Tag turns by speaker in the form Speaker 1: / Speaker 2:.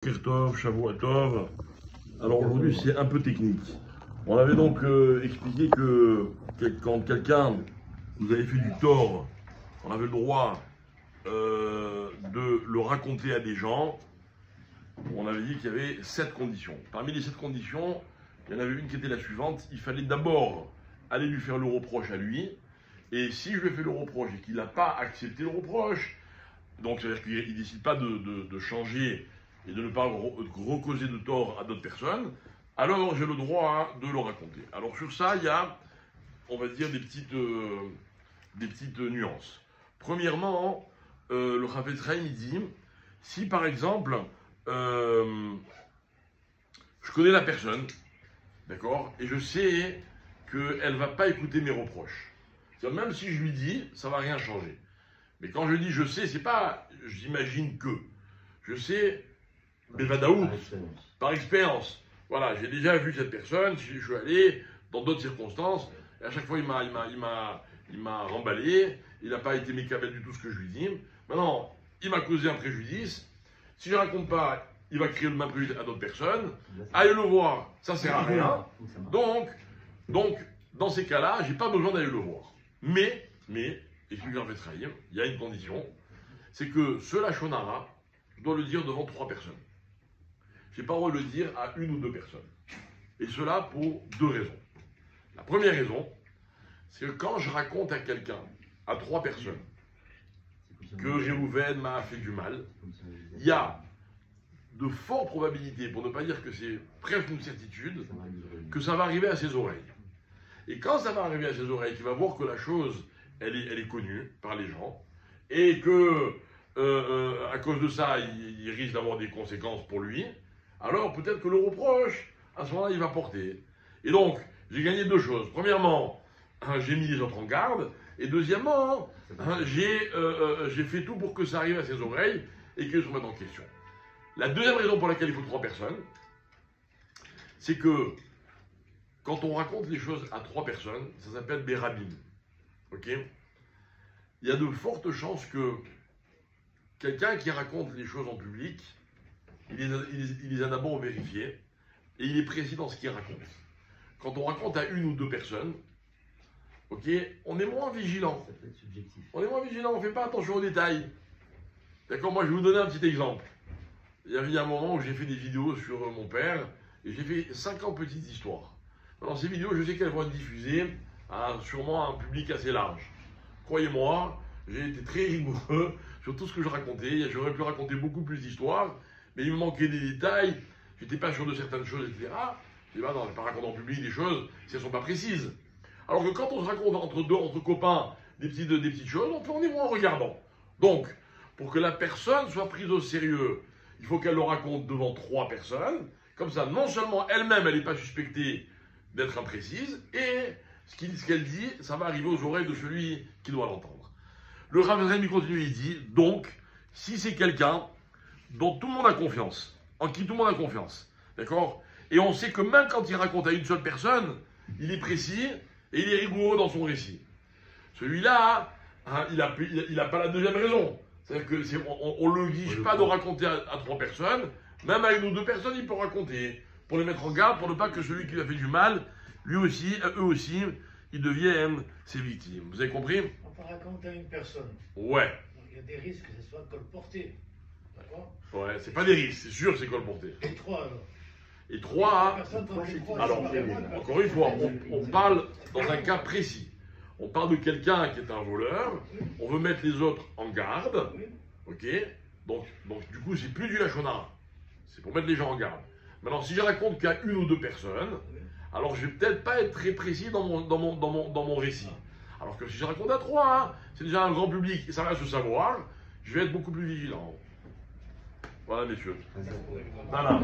Speaker 1: Christophe, Shavuot. Alors aujourd'hui c'est un peu technique. On avait donc expliqué que quand quelqu'un vous avait fait du tort, on avait le droit de le raconter à des gens. On avait dit qu'il y avait 7 conditions. Parmi les 7 conditions, il y en avait une qui était la suivante. Il fallait d'abord aller lui faire le reproche à lui. Et si je lui ai fait le reproche et qu'il n'a pas accepté le reproche, donc c'est-à-dire qu'il ne décide pas de changer et de ne pas recauser de tort à d'autres personnes, alors j'ai le droit de le raconter. Alors sur ça, il y a, on va dire, des petites nuances. Premièrement, le Chafetz Chaim dit, si par exemple, je connais la personne, d'accord, et je sais qu'elle ne va pas écouter mes reproches. Même si je lui dis, ça ne va rien changer. Mais quand je dis je sais, c'est pas j'imagine que. Je sais, Bevadaout, par expérience. Voilà, j'ai déjà vu cette personne, je suis allé dans d'autres circonstances, et à chaque fois il m'a remballé, il n'a pas été mécabel du tout ce que je lui dis. Maintenant, il m'a causé un préjudice. Si je ne raconte pas, il va créer le même préjudice à d'autres personnes. Allez le voir, ça ne sert à rien. Donc, dans ces cas-là, je n'ai pas besoin d'aller le voir. Mais, explique en fait, il y a une condition, c'est que ce Lachon Hara, je dois le dire devant 3 personnes. Je n'ai pas le droit de le dire à 1 ou 2 personnes. Et cela pour 2 raisons. La première raison, c'est que quand je raconte à quelqu'un, à 3 personnes, que Réhouven m'a fait du mal, il y a de fortes probabilités, pour ne pas dire que c'est presque une certitude, que ça va arriver à ses oreilles. Et quand ça va arriver à ses oreilles, qu'il va voir que la chose, elle est connue par les gens, et que, à cause de ça, il risque d'avoir des conséquences pour lui, alors peut-être que le reproche, à ce moment-là, il va porter. Et donc, j'ai gagné 2 choses. Premièrement, j'ai mis les autres en garde, et deuxièmement, j'ai fait tout pour que ça arrive à ses oreilles, et qu'il se remette en question. La deuxième raison pour laquelle il faut 3 personnes, c'est que, quand on raconte les choses à 3 personnes, ça s'appelle Bérabim. Ok? Il y a de fortes chances que quelqu'un qui raconte les choses en public, il les a d'abord vérifiées et il est précis dans ce qu'il raconte. Quand on raconte à 1 ou 2 personnes, ok, on est moins vigilant.
Speaker 2: Ça peut être subjectif.
Speaker 1: On est moins vigilant, on ne fait pas attention aux détails. D'accord? Moi, je vais vous donner un petit exemple. Il y a eu un moment où j'ai fait des vidéos sur mon père et j'ai fait 50 petites histoires. Dans ces vidéos, je sais qu'elles vont être diffusées à sûrement un public assez large. Croyez-moi, j'ai été très rigoureux sur tout ce que je racontais. J'aurais pu raconter beaucoup plus d'histoires, mais il me manquait des détails. Je n'étais pas sûr de certaines choses, etc. Je ne vais pas raconter en public des choses si elles ne sont pas précises. Alors que quand on se raconte entre copains des petites choses, on est moins regardant. Donc, pour que la personne soit prise au sérieux, il faut qu'elle le raconte devant 3 personnes. Comme ça, non seulement elle-même, elle n'est pas suspectée d'être imprécise, et ce qu'elle dit, ça va arriver aux oreilles de celui qui doit l'entendre. Le Rav Chaim continue, il dit, donc, si c'est quelqu'un dont tout le monde a confiance, en qui tout le monde a confiance, d'accord? Et on sait que même quand il raconte à une seule personne, il est précis et il est rigoureux dans son récit. Celui-là, hein, il n'a pas la deuxième raison. C'est-à-dire qu'on ne l'oblige pas de raconter à 3 personnes, même à 1 ou 2 personnes, il peut raconter, pour les mettre en garde, pour ne pas que celui qui lui a fait du mal, lui aussi, eux aussi, ils deviennent ses victimes. Vous avez compris?
Speaker 3: On peut raconter à une personne.
Speaker 1: Ouais.
Speaker 3: Donc, il y a des risques que ce soit colporté. D'accord?
Speaker 1: Ouais, c'est pas des risques, c'est sûr, c'est colporté.
Speaker 3: Et 3 alors.
Speaker 1: Et 3, alors,
Speaker 3: alors,
Speaker 1: encore une fois, on parle dans un cas précis. On parle de quelqu'un qui est un voleur, on veut mettre les autres en garde, ok? Donc du coup, c'est plus du Lachon Hara. C'est pour mettre les gens en garde. Maintenant, si je raconte qu'à 1 ou 2 personnes, alors je vais peut-être pas être très précis dans mon récit. Alors que si je raconte à 3, hein, c'est déjà un grand public, et ça va se savoir, je vais être beaucoup plus vigilant. Voilà, messieurs. Voilà.